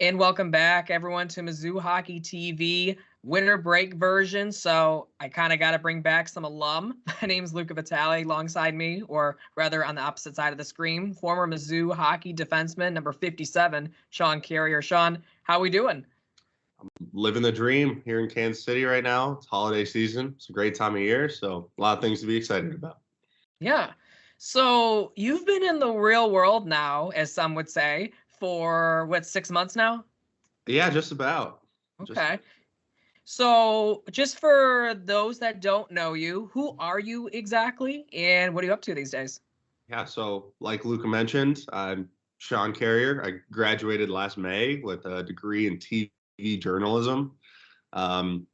And welcome back, everyone, to Mizzou Hockey TV winter break version. So I kind of got to bring back some alum. My name's Luca Vitale alongside me, or rather on the opposite side of the screen, former Mizzou Hockey defenseman, number 57, Shaun Carrier. Shaun, how we doing? Living the dream here in Kansas City right now. It's holiday season. It's a great time of year, so a lot of things to be excited about. Yeah. So you've been in the real world now, as some would say, for what, 6 months now? Yeah, just about. Okay. So just for those that don't know you, who are you exactly and what are you up to these days? Yeah, so like Luca mentioned, I'm Shaun Carrier. I graduated last May with a degree in TV journalism. Um,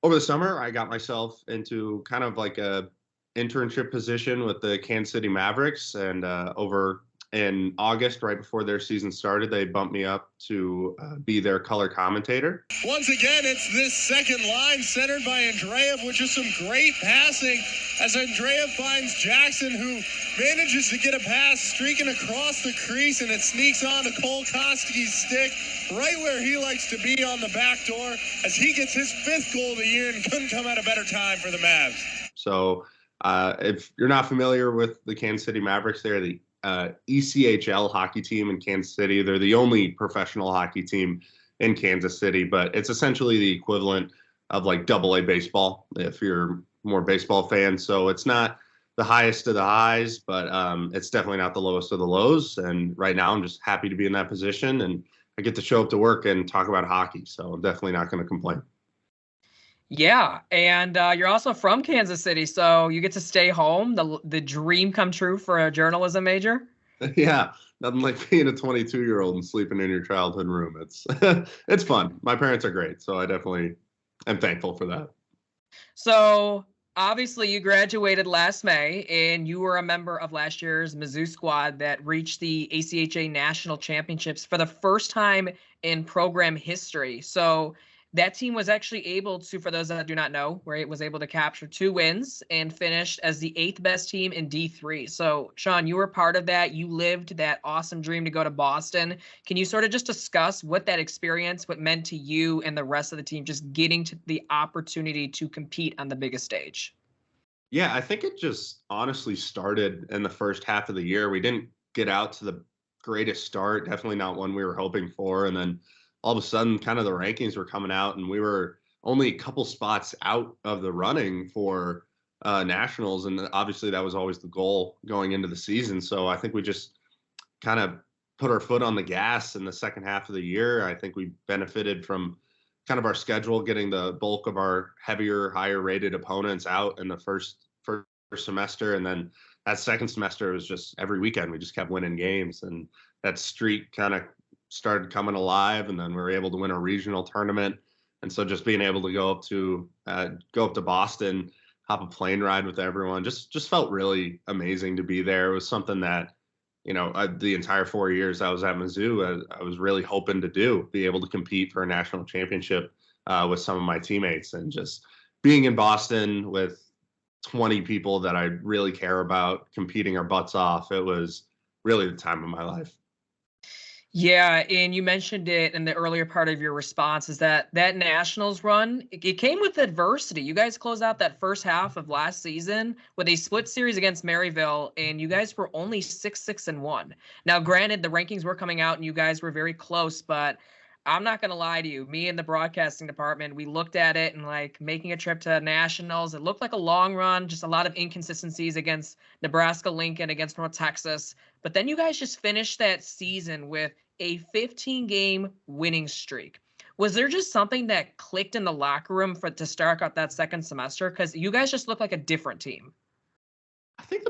Over the summer, I got myself into kind of like a internship position with the Kansas City Mavericks, and over in August, right before their season started, they bumped me up to be their color commentator. Once again, it's this second line centered by Andreev with just some great passing as Andreev finds Jackson, who manages to get a pass streaking across the crease, and it sneaks on to Cole Koski's stick right where he likes to be, on the back door, as he gets his 5th goal of the year and couldn't come at a better time for the Mavs. So if you're not familiar with the Kansas City Mavericks, they're the ECHL hockey team in Kansas City. They're the only professional hockey team in Kansas City, but it's essentially the equivalent of like AA baseball if you're more baseball fan. So it's not the highest of the highs, but it's definitely not the lowest of the lows. And right now I'm just happy to be in that position, and I get to show up to work and talk about hockey. So I'm definitely not going to complain. Yeah, and you're also from Kansas City, so you get to stay home. The dream come true for a journalism major. Yeah, nothing like being a 22-year-old and sleeping in your childhood room. It's it's fun. My parents are great, so I definitely am thankful for that. So obviously you graduated last May, and you were a member of last year's Mizzou squad that reached the ACHA National Championships for the first time in program history. So that team was actually able to, for those that do not know, where it was able to capture 2 wins and finished as the 8th best team in D3. So, Shaun, you were part of that. You lived that awesome dream to go to Boston. Can you sort of just discuss what that experience, what meant to you and the rest of the team, just getting to the opportunity to compete on the biggest stage? Yeah, I think it just honestly started in the first half of the year. We didn't get out to the greatest start, definitely not one we were hoping for. And then all of a sudden, kind of the rankings were coming out, and we were only a couple spots out of the running for nationals. And obviously that was always the goal going into the season. So I think we just kind of put our foot on the gas in the second half of the year. I think we benefited from kind of our schedule, getting the bulk of our heavier, higher rated opponents out in the first semester. And then that second semester, it was just every weekend we just kept winning games, and that streak kind of started coming alive, and then we were able to win a regional tournament. And so just being able to go up to Boston, hop a plane ride with everyone, just felt really amazing to be there. It was something that, the entire 4 years I was at Mizzou, I was really hoping to do, be able to compete for a national championship with some of my teammates. And just being in Boston with 20 people that I really care about, competing our butts off, it was really the time of my life. Yeah, and you mentioned it in the earlier part of your response, is that Nationals run, it came with adversity. You guys closed out that first half of last season with a split series against Maryville, and you guys were only 6-6-1. Now, granted, the rankings were coming out and you guys were very close, but I'm not going to lie to you. Me and the broadcasting department, we looked at it and like making a trip to Nationals. It looked like a long run, just a lot of inconsistencies against Nebraska, Lincoln, against North Texas. But then you guys just finished that season with a 15-game winning streak. Was there just something that clicked in the locker room to start out that second semester? Because you guys just look like a different team. I think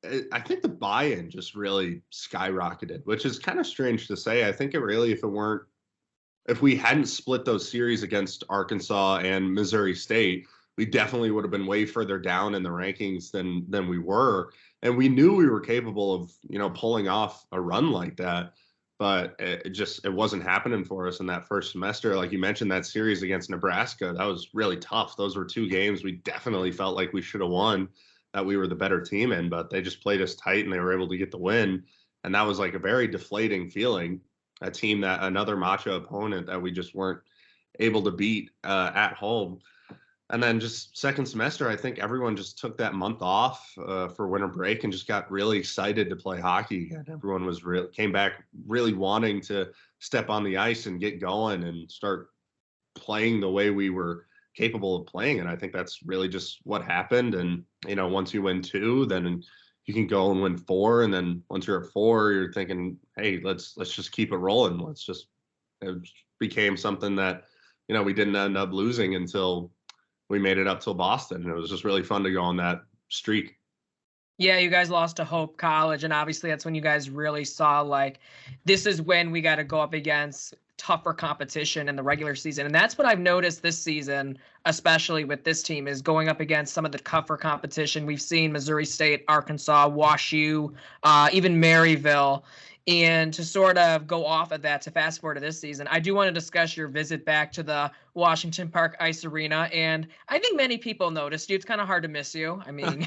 the buy-in just really skyrocketed, which is kind of strange to say. I think it really, if we hadn't split those series against Arkansas and Missouri State, we definitely would have been way further down in the rankings than we were. And we knew we were capable of, pulling off a run like that. But it wasn't happening for us in that first semester. Like you mentioned, that series against Nebraska, that was really tough. Those were 2 games we definitely felt like we should have won, that we were the better team in, but they just played us tight and they were able to get the win. And that was like a very deflating feeling a team that another macho opponent that we just weren't able to beat at home. And then just second semester, I think everyone just took that month off for winter break and just got really excited to play hockey again. Everyone was came back really wanting to step on the ice and get going and start playing the way we were capable of playing. And I think that's really just what happened. And, you know, once you win 2, then you can go and win 4. And then once you're at 4, you're thinking, hey, let's just keep it rolling. It became something that, you know, we didn't end up losing until we made it up till Boston. And it was just really fun to go on that streak. Yeah, you guys lost to Hope College, and obviously that's when you guys really saw, like, this is when we got to go up against tougher competition in the regular season. And that's what I've noticed this season, especially with this team, is going up against some of the tougher competition. We've seen Missouri State, Arkansas, WashU, even Maryville. And to sort of go off of that, to fast forward to this season, I do want to discuss your visit back to the Washington Park Ice Arena. And I think many people noticed you. It's kind of hard to miss you. I mean,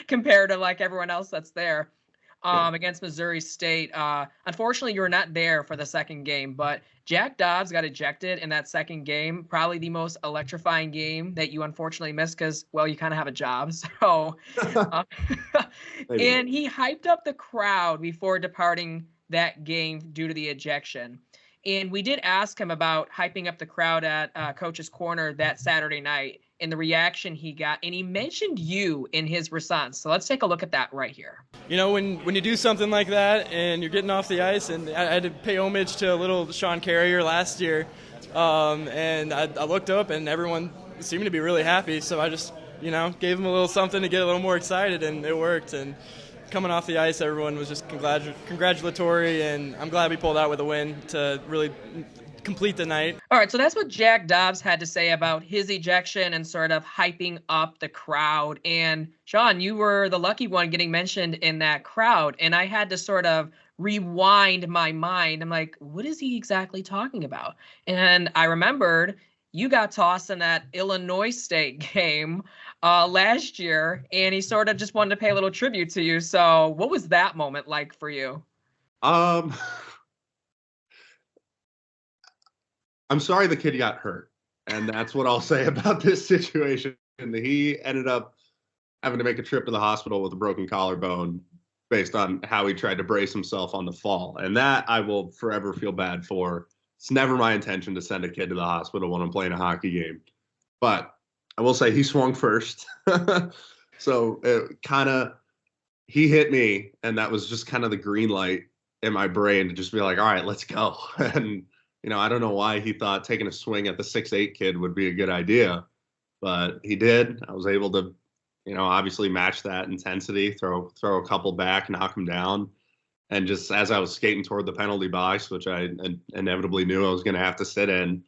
compared to like everyone else that's there against Missouri State. Unfortunately, you were not there for the second game, but Jack Dobbs got ejected in that second game. Probably the most electrifying game that you unfortunately missed because, well, you kind of have a job. So, and he hyped up the crowd before departing that game due to the ejection. And we did ask him about hyping up the crowd at Coach's Corner that Saturday night and the reaction he got. And he mentioned you in his response. So let's take a look at that right here. You know, when you do something like that and you're getting off the ice, and I had to pay homage to a little Shaun Carrier last year, and I looked up and everyone seemed to be really happy. So I just, you know, gave him a little something to get a little more excited, and it worked. And coming off the ice, everyone was just congratulatory, and I'm glad we pulled out with a win to really complete the night. All right, so that's what Jack Dobbs had to say about his ejection and sort of hyping up the crowd. And Shaun, you were the lucky one getting mentioned in that crowd, and I had to sort of rewind my mind. I'm like, what is he exactly talking about? And I remembered you got tossed in that Illinois State game last year, and he sort of just wanted to pay a little tribute to you. So what was that moment like for you? I'm sorry the kid got hurt, and that's what I'll say about this situation. He ended up having to make a trip to the hospital with a broken collarbone based on how he tried to brace himself on the fall, and that I will forever feel bad for. It's never my intention to send a kid to the hospital when I'm playing a hockey game, but I will say he swung first. So he hit me, and that was just kind of the green light in my brain to just be like, all right, let's go. And, you know, I don't know why he thought taking a swing at the 6'8" kid would be a good idea, but he did. I was able to, you know, obviously match that intensity, throw a couple back, knock him down. And just as I was skating toward the penalty box, which I inevitably knew I was going to have to sit in,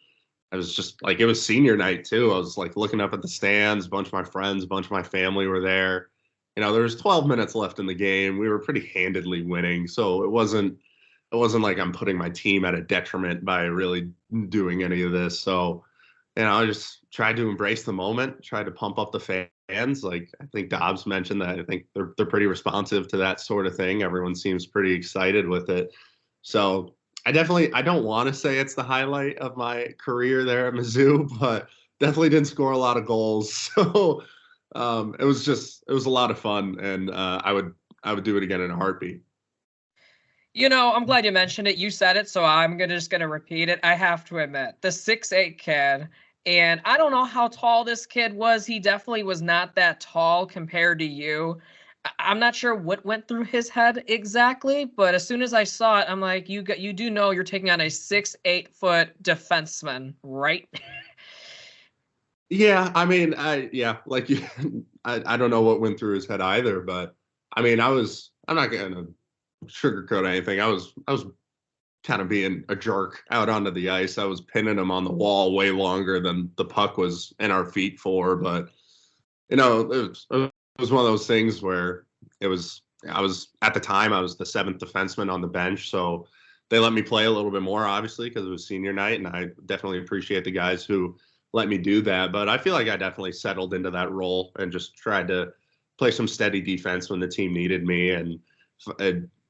I was just like, it was senior night too. I was like looking up at the stands, a bunch of my friends, a bunch of my family were there. You know, there was 12 minutes left in the game. We were pretty handedly winning. So it wasn't like I'm putting my team at a detriment by really doing any of this. So, you know, I just tried to embrace the moment, tried to pump up the fans. Like I think Dobbs mentioned that I think they're pretty responsive to that sort of thing. Everyone seems pretty excited with it. So I don't want to say it's the highlight of my career there at Mizzou, but definitely didn't score a lot of goals. So it was a lot of fun, and I would do it again in a heartbeat. You know, I'm glad you mentioned it. You said it, so I'm just gonna repeat it. I have to admit, the 6'8" kid, and I don't know how tall this kid was. He definitely was not that tall compared to you. I'm not sure what went through his head exactly, but as soon as I saw it, I'm like, you do know you're taking on a 6'8" defenseman, right? Yeah, I mean, I don't know what went through his head either, but I mean, I'm not gonna sugarcoat anything. I was kind of being a jerk out onto the ice. I was pinning him on the wall way longer than the puck was in our feet for, but you know, it was one of those things where I was at the time I was the 7th defenseman on the bench, so they let me play a little bit more, obviously, because it was senior night, and I definitely appreciate the guys who let me do that. But I feel like I definitely settled into that role and just tried to play some steady defense when the team needed me. And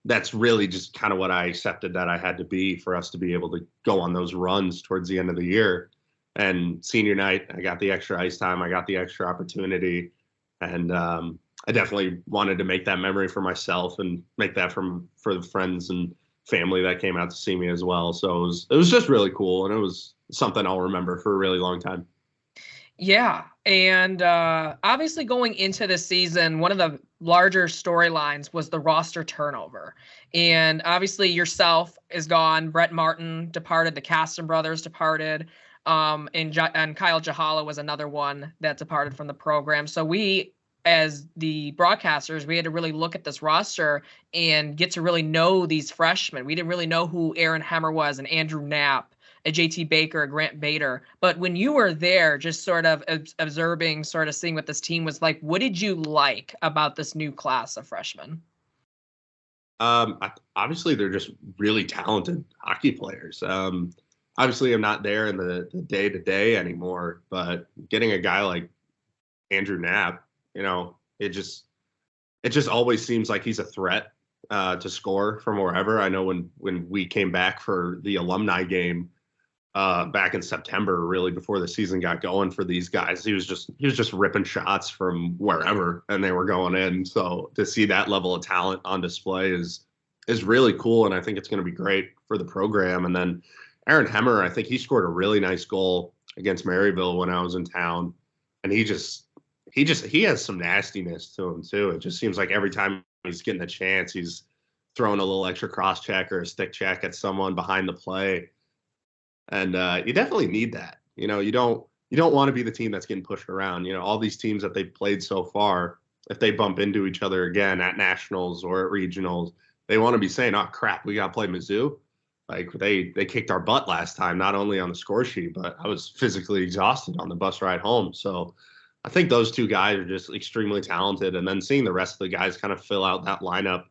that's really just kind of what I accepted that I had to be for us to be able to go on those runs towards the end of the year. And senior night, I got the extra ice time, I got the extra opportunity, and I definitely wanted to make that memory for myself and make that for the friends and family that came out to see me as well. So it was just really cool, and it was something I'll remember for a really long time. Yeah. And obviously, going into the season, one of the larger storylines was the roster turnover. And obviously, yourself is gone. Brett Martin departed. The Caston brothers departed. And Kyle Jahala was another one that departed from the program. So we, as the broadcasters, we had to really look at this roster and get to really know these freshmen. We didn't really know who Aaron Hemmer was and Andrew Knapp, a JT Baker, a Grant Bader. But when you were there, just sort of observing, sort of seeing what this team was like, what did you like about this new class of freshmen? Obviously, they're just really talented hockey players. Obviously, I'm not there in the day-to-day anymore, but getting a guy like Andrew Knapp, it just always seems like he's a threat to score from wherever. I know when we came back for the alumni game back in September, really before the season got going for these guys, he was just ripping shots from wherever and they were going in. So to see that level of talent on display is really cool, and I think it's going to be great for the program. And then Aaron Hemmer, I think he scored a really nice goal against Maryville when I was in town, and he has some nastiness to him too. It just seems like every time he's getting a chance, he's throwing a little extra cross check or a stick check at someone behind the play. And you definitely need that. You don't want to be the team that's getting pushed around. All these teams that they've played so far, if they bump into each other again at nationals or at regionals, they want to be saying, "Oh crap, we got to play Mizzou." Like they kicked our butt last time, not only on the score sheet, but I was physically exhausted on the bus ride home. So I think those two guys are just extremely talented. And then seeing the rest of the guys kind of fill out that lineup,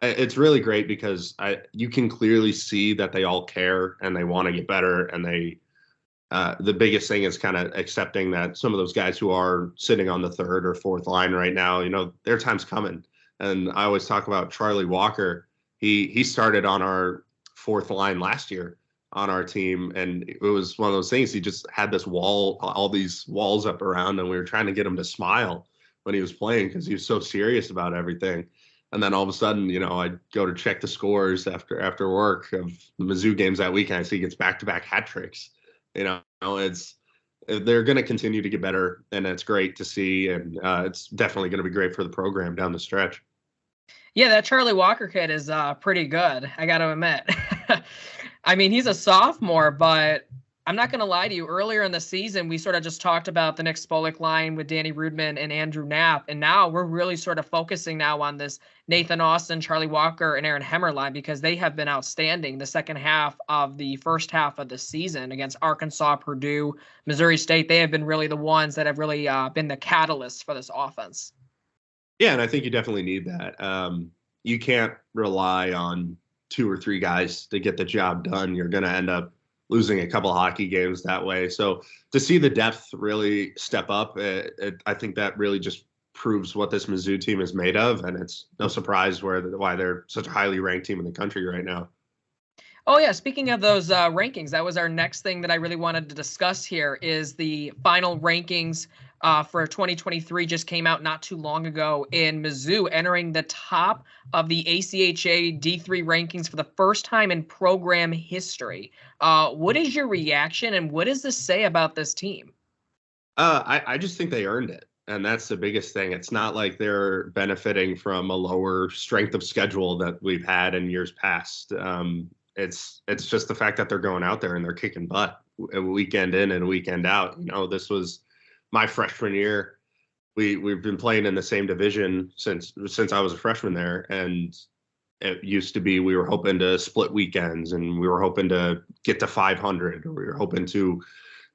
it's really great because you can clearly see that they all care and they want to get better. And the biggest thing is kind of accepting that some of those guys who are sitting on the third or fourth line right now, their time's coming. And I always talk about Charlie Walker. He started on our fourth line last year on our team, and it was one of those things. He just had this wall, all these walls up around, and we were trying to get him to smile when he was playing because he was so serious about everything. And then all of a sudden, I'd go to check the scores after work of the Mizzou games that weekend. I see he gets back-to-back hat tricks. They're going to continue to get better, and it's great to see, and it's definitely going to be great for the program down the stretch. Yeah, that Charlie Walker kid is pretty good, I got to admit. I mean, he's a sophomore, but I'm not going to lie to you. Earlier in the season, we sort of just talked about the Nick Spolik line with Danny Rudman and Andrew Knapp, and now we're really sort of focusing now on this Nathan Austin, Charlie Walker, and Aaron Hemmer line because they have been outstanding the second half of the first half of the season against Arkansas, Purdue, Missouri State. They have been really the ones that have really been the catalyst for this offense. Yeah, and I think you definitely need that. You can't rely on 2 or 3 guys to get the job done. You're going to end up losing a couple of hockey games that way. So to see the depth really step up, I think that really just proves what this Mizzou team is made of, and it's no surprise why they're such a highly ranked team in the country right now. Oh, yeah. Speaking of those rankings, that was our next thing that I really wanted to discuss here is the final rankings for 2023 just came out not too long ago, in Mizzou entering the top of the ACHA D3 rankings for the first time in program history. What is your reaction, and what does this say about this team? I just think they earned it, and that's the biggest thing. It's not like they're benefiting from a lower strength of schedule that we've had in years past. It's just the fact that they're going out there and they're kicking butt a weekend in and a weekend out. This was my freshman year. We've been playing in the same division since I was a freshman there, and it used to be we were hoping to split weekends and we were hoping to get to 500, or we were hoping to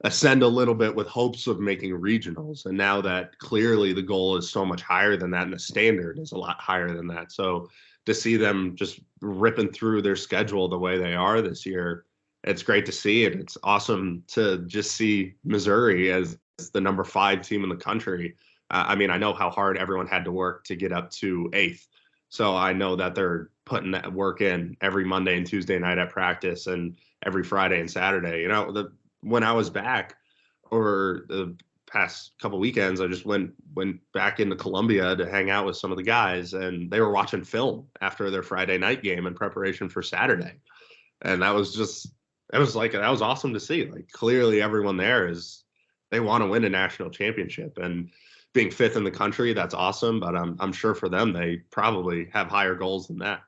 ascend a little bit with hopes of making regionals. And now that clearly the goal is so much higher than that and the standard is a lot higher than that. So to see them just ripping through their schedule the way they are this year, it's great to see it. It's awesome to just see Missouri as the number 5 team in the country. I mean, I know how hard everyone had to work to get up to 8th. So I know that they're putting that work in every Monday and Tuesday night at practice and every Friday and Saturday. You know, when I was back over the past couple weekends, I just went back into Columbia to hang out with some of the guys, and they were watching film after their Friday night game in preparation for Saturday. And that was awesome to see. Like, clearly everyone there they want to win a national championship, and being fifth in the country, that's awesome. But I'm sure for them, they probably have higher goals than that.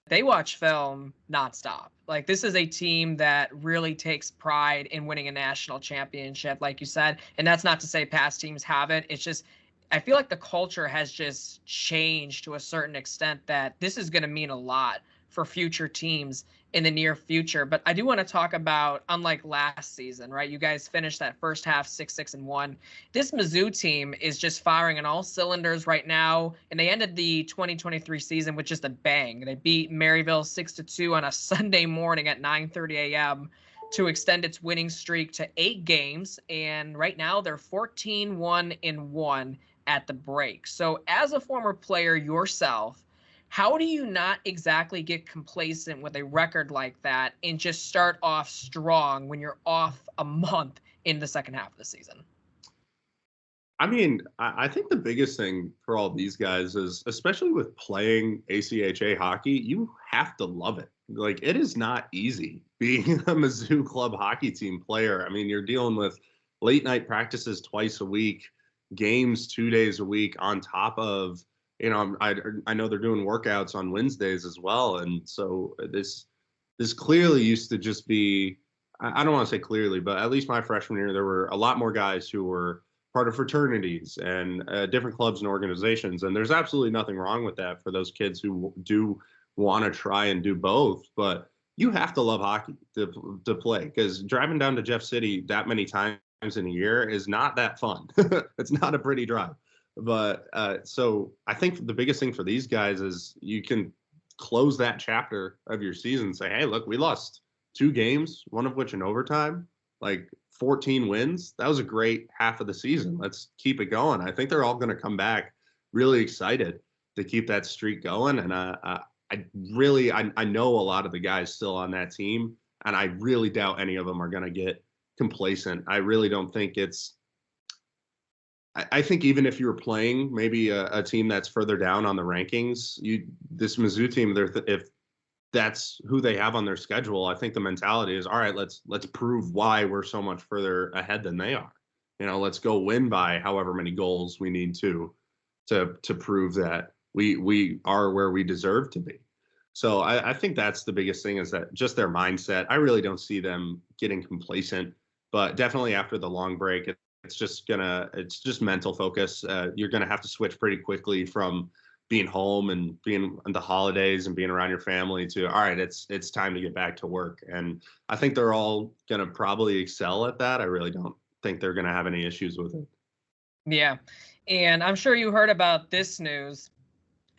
They watch film nonstop. Like, this is a team that really takes pride in winning a national championship, like you said. And that's not to say past teams haven't. It's just, I feel like the culture has just changed to a certain extent that this is going to mean a lot for future teams in the near future. But I do want to talk about, unlike last season, right? You guys finished that first half 6-6-1. This Mizzou team is just firing on all cylinders right now, and they ended the 2023 season with just a bang. They beat Maryville 6-2 on a Sunday morning at 9:30 a.m. to extend its winning streak to 8 games, and right now they're 14-1-1 at the break. So as a former player yourself, how do you not exactly get complacent with a record like that and just start off strong when you're off a month in the second half of the season? I mean, I think the biggest thing for all these guys is, especially with playing ACHA hockey, you have to love it. Like, it is not easy being a Mizzou club hockey team player. I mean, you're dealing with late night practices twice a week, games 2 days a week, on top of, you know, I know they're doing workouts on Wednesdays as well. And so this clearly used to just be, I don't want to say clearly, but at least my freshman year, there were a lot more guys who were part of fraternities and different clubs and organizations. And there's absolutely nothing wrong with that for those kids who do want to try and do both. But you have to love hockey to play, because driving down to Jeff City that many times in a year is not that fun. It's not a pretty drive. But so I think the biggest thing for these guys is you can close that chapter of your season and say, hey, look, we lost 2 games, one of which in overtime, like 14 wins. That was a great half of the season. Let's keep it going. I think they're all going to come back really excited to keep that streak going. And I know a lot of the guys still on that team, and I really doubt any of them are going to get complacent. I really don't think I think even if you were playing maybe a team that's further down on the rankings, this Mizzou team, if that's who they have on their schedule, I think the mentality is, all right, let's prove why we're so much further ahead than they are. You know, let's go win by however many goals we need to prove that we are where we deserve to be. So I think that's the biggest thing, is that just their mindset. I really don't see them getting complacent, but definitely after the long break, it's just mental focus. You're gonna have to switch pretty quickly from being home and being on the holidays and being around your family to, all right, it's time to get back to work. And I think they're all gonna probably excel at that. I really don't think they're gonna have any issues with it. Yeah, and I'm sure you heard about this news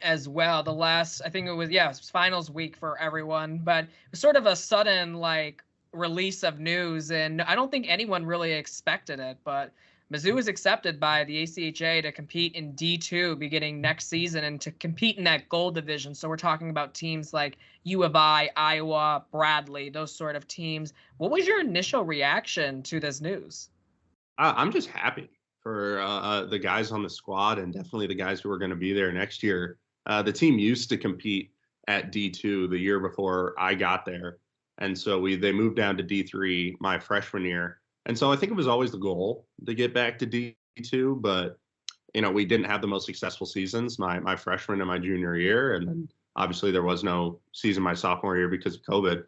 as well. I think it was finals week for everyone, but it was sort of a sudden, like, release of news, and I don't think anyone really expected it, but Mizzou is accepted by the ACHA to compete in D2 beginning next season and to compete in that gold division. So we're talking about teams like U of I, Iowa, Bradley, those sort of teams. What was your initial reaction to this news? I'm just happy for the guys on the squad, and definitely the guys who are going to be there next year. The team used to compete at D2 the year before I got there. And so they moved down to D3 my freshman year. And so I think it was always the goal to get back to D2, but, you know, we didn't have the most successful seasons my freshman and my junior year. And then obviously there was no season my sophomore year because of COVID.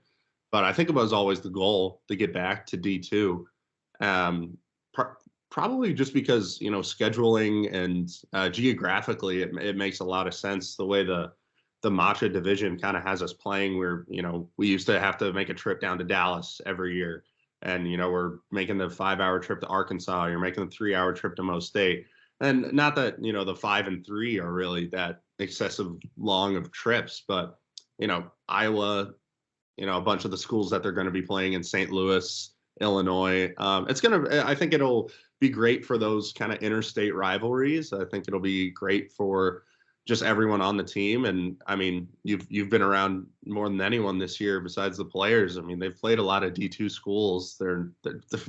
But I think it was always the goal to get back to D2. Probably just because, you know, scheduling and geographically, it makes a lot of sense the way the ACHA division kind of has us playing, where, you know, we used to have to make a trip down to Dallas every year. And, you know, we're making the 5-hour trip to Arkansas. You're making the 3-hour trip to Mo State. And not that, you know, the 5 and 3 are really that excessive long of trips, but, you know, Iowa, you know, a bunch of the schools that they're going to be playing in St. Louis, Illinois. I think it'll be great for those kind of interstate rivalries. I think it'll be great for just everyone on the team. And I mean, you've been around more than anyone this year besides the players. I mean, they've played a lot of D2 schools. They're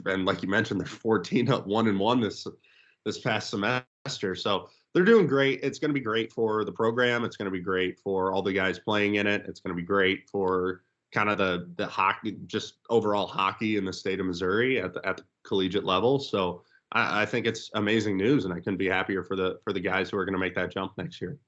and like you mentioned, they're 14-1 this past semester. So they're doing great. It's going to be great for the program. It's going to be great for all the guys playing in it. It's going to be great for kind of the hockey, just overall hockey in the state of Missouri at the collegiate level. So I think it's amazing news, and I couldn't be happier for the guys who are going to make that jump next year.